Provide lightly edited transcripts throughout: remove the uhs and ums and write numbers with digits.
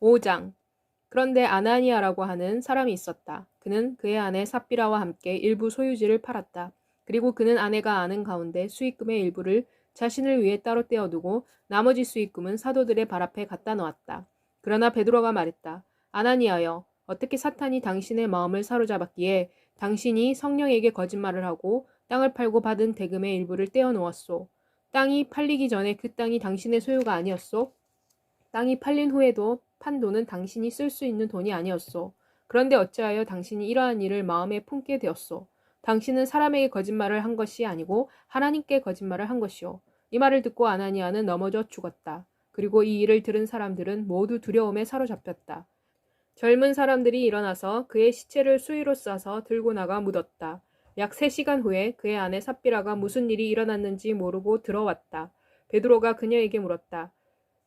5장. 그런데 아나니아라고 하는 사람이 있었다. 그는 그의 아내 삽비라와 함께 일부 소유지를 팔았다. 그리고 그는 아내가 아는 가운데 수익금의 일부를 자신을 위해 따로 떼어두고 나머지 수익금은 사도들의 발 앞에 갖다 놓았다. 그러나 베드로가 말했다. 아나니아여, 어떻게 사탄이 당신의 마음을 사로잡았기에 당신이 성령에게 거짓말을 하고 땅을 팔고 받은 대금의 일부를 떼어 놓았소? 땅이 팔리기 전에 그 땅이 당신의 소유가 아니었소? 땅이 팔린 후에도 판 돈은 당신이 쓸 수 있는 돈이 아니었소. 그런데 어찌하여 당신이 이러한 일을 마음에 품게 되었소? 당신은 사람에게 거짓말을 한 것이 아니고 하나님께 거짓말을 한 것이오. 이 말을 듣고 아나니아는 넘어져 죽었다. 그리고 이 일을 들은 사람들은 모두 두려움에 사로잡혔다. 젊은 사람들이 일어나서 그의 시체를 수의로 싸서 들고 나가 묻었다. 약 3시간 후에 그의 아내 삽비라가 무슨 일이 일어났는지 모르고 들어왔다. 베드로가 그녀에게 물었다.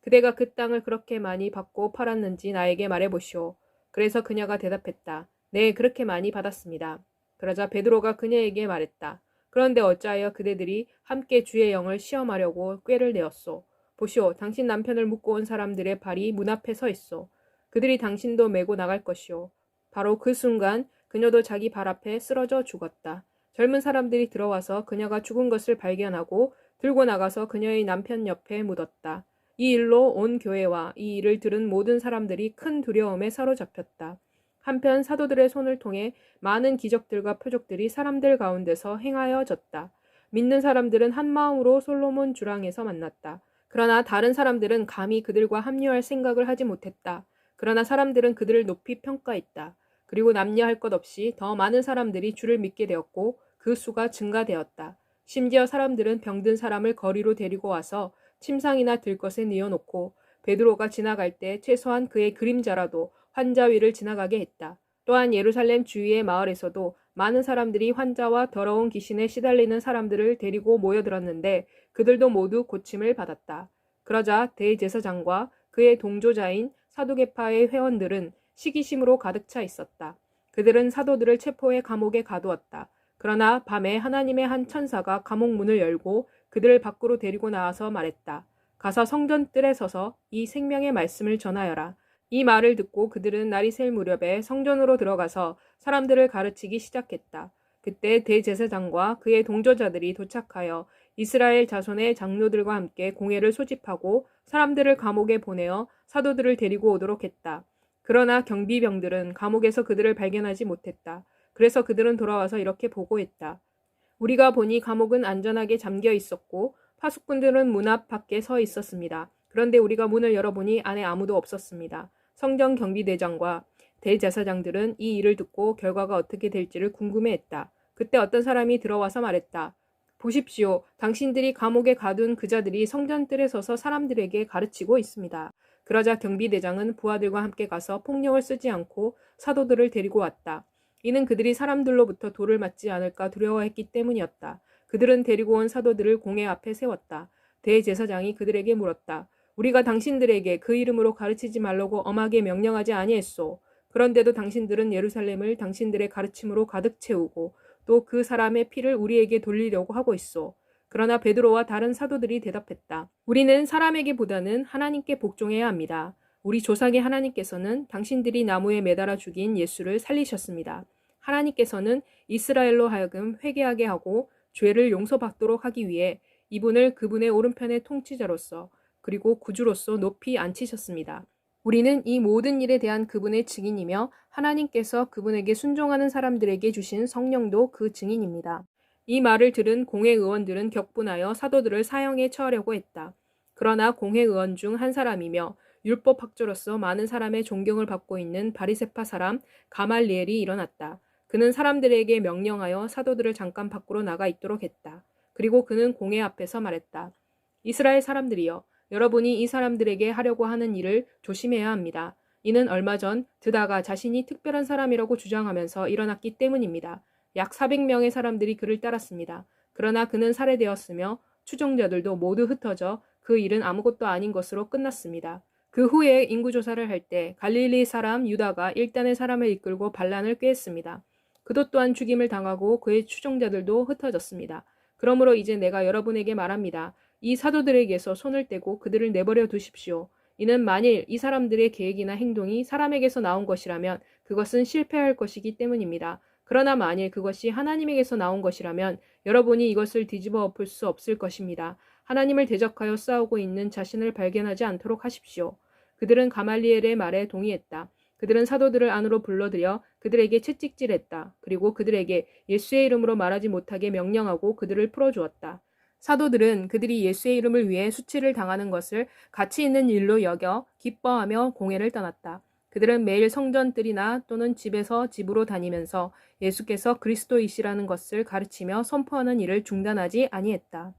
그대가 그 땅을 그렇게 많이 받고 팔았는지 나에게 말해보시오. 그래서 그녀가 대답했다. 네, 그렇게 많이 받았습니다. 그러자 베드로가 그녀에게 말했다. 그런데 어찌하여 그대들이 함께 주의 영을 시험하려고 꾀를 내었소. 보시오, 당신 남편을 묶고 온 사람들의 발이 문 앞에 서 있소. 그들이 당신도 메고 나갈 것이오. 바로 그 순간 그녀도 자기 발 앞에 쓰러져 죽었다. 젊은 사람들이 들어와서 그녀가 죽은 것을 발견하고 들고 나가서 그녀의 남편 옆에 묻었다. 이 일로 온 교회와 이 일을 들은 모든 사람들이 큰 두려움에 사로잡혔다. 한편 사도들의 손을 통해 많은 기적들과 표적들이 사람들 가운데서 행하여졌다. 믿는 사람들은 한 마음으로 솔로몬 주랑에서 만났다. 그러나 다른 사람들은 감히 그들과 합류할 생각을 하지 못했다. 그러나 사람들은 그들을 높이 평가했다. 그리고 남녀할 것 없이 더 많은 사람들이 주를 믿게 되었고 그 수가 증가되었다. 심지어 사람들은 병든 사람을 거리로 데리고 와서 침상이나 들것에 뉘어놓고 베드로가 지나갈 때 최소한 그의 그림자라도 환자 위를 지나가게 했다. 또한 예루살렘 주위의 마을에서도 많은 사람들이 환자와 더러운 귀신에 시달리는 사람들을 데리고 모여들었는데 그들도 모두 고침을 받았다. 그러자 대제사장과 그의 동조자인 사두개파의 회원들은 시기심으로 가득 차 있었다. 그들은 사도들을 체포해 감옥에 가두었다. 그러나 밤에 하나님의 한 천사가 감옥 문을 열고 그들을 밖으로 데리고 나와서 말했다. 가서 성전 뜰에 서서 이 생명의 말씀을 전하여라. 이 말을 듣고 그들은 날이 셀 무렵에 성전으로 들어가서 사람들을 가르치기 시작했다. 그때 대제사장과 그의 동조자들이 도착하여 이스라엘 자손의 장로들과 함께 공회를 소집하고 사람들을 감옥에 보내어 사도들을 데리고 오도록 했다. 그러나 경비병들은 감옥에서 그들을 발견하지 못했다. 그래서 그들은 돌아와서 이렇게 보고했다. 우리가 보니 감옥은 안전하게 잠겨 있었고 파수꾼들은 문 앞 밖에 서 있었습니다. 그런데 우리가 문을 열어보니 안에 아무도 없었습니다. 성전 경비대장과 대제사장들은 이 일을 듣고 결과가 어떻게 될지를 궁금해했다. 그때 어떤 사람이 들어와서 말했다. 보십시오. 당신들이 감옥에 가둔 그자들이 성전 뜰에 서서 사람들에게 가르치고 있습니다. 그러자 경비대장은 부하들과 함께 가서 폭력을 쓰지 않고 사도들을 데리고 왔다. 이는 그들이 사람들로부터 돌을 맞지 않을까 두려워했기 때문이었다. 그들은 데리고 온 사도들을 공회 앞에 세웠다. 대제사장이 그들에게 물었다. 우리가 당신들에게 그 이름으로 가르치지 말라고 엄하게 명령하지 아니했소. 그런데도 당신들은 예루살렘을 당신들의 가르침으로 가득 채우고 또 그 사람의 피를 우리에게 돌리려고 하고 있소. 그러나 베드로와 다른 사도들이 대답했다. 우리는 사람에게보다는 하나님께 복종해야 합니다. 우리 조상의 하나님께서는 당신들이 나무에 매달아 죽인 예수를 살리셨습니다. 하나님께서는 이스라엘로 하여금 회개하게 하고 죄를 용서받도록 하기 위해 이분을 그분의 오른편의 통치자로서 그리고 구주로서 높이 앉히셨습니다. 우리는 이 모든 일에 대한 그분의 증인이며 하나님께서 그분에게 순종하는 사람들에게 주신 성령도 그 증인입니다. 이 말을 들은 공회 의원들은 격분하여 사도들을 사형에 처하려고 했다. 그러나 공회 의원 중 한 사람이며 율법학자로서 많은 사람의 존경을 받고 있는 바리새파 사람 가말리엘이 일어났다. 그는 사람들에게 명령하여 사도들을 잠깐 밖으로 나가 있도록 했다. 그리고 그는 공회 앞에서 말했다. 이스라엘 사람들이여, 여러분이 이 사람들에게 하려고 하는 일을 조심해야 합니다. 이는 얼마 전 드다가 자신이 특별한 사람이라고 주장하면서 일어났기 때문입니다. 약 400명의 사람들이 그를 따랐습니다. 그러나 그는 살해되었으며 추종자들도 모두 흩어져 그 일은 아무것도 아닌 것으로 끝났습니다. 그 후에 인구조사를 할 때 갈릴리 사람 유다가 일단의 사람을 이끌고 반란을 꾀했습니다. 그도 또한 죽임을 당하고 그의 추종자들도 흩어졌습니다. 그러므로 이제 내가 여러분에게 말합니다. 이 사도들에게서 손을 떼고 그들을 내버려 두십시오. 이는 만일 이 사람들의 계획이나 행동이 사람에게서 나온 것이라면 그것은 실패할 것이기 때문입니다. 그러나 만일 그것이 하나님에게서 나온 것이라면 여러분이 이것을 뒤집어 엎을 수 없을 것입니다. 하나님을 대적하여 싸우고 있는 자신을 발견하지 않도록 하십시오. 그들은 가말리엘의 말에 동의했다. 그들은 사도들을 안으로 불러들여 그들에게 채찍질했다. 그리고 그들에게 예수의 이름으로 말하지 못하게 명령하고 그들을 풀어주었다. 사도들은 그들이 예수의 이름을 위해 수치를 당하는 것을 가치 있는 일로 여겨 기뻐하며 공회를 떠났다. 그들은 매일 성전뜰이나 또는 집에서 집으로 다니면서 예수께서 그리스도이시라는 것을 가르치며 선포하는 일을 중단하지 아니했다.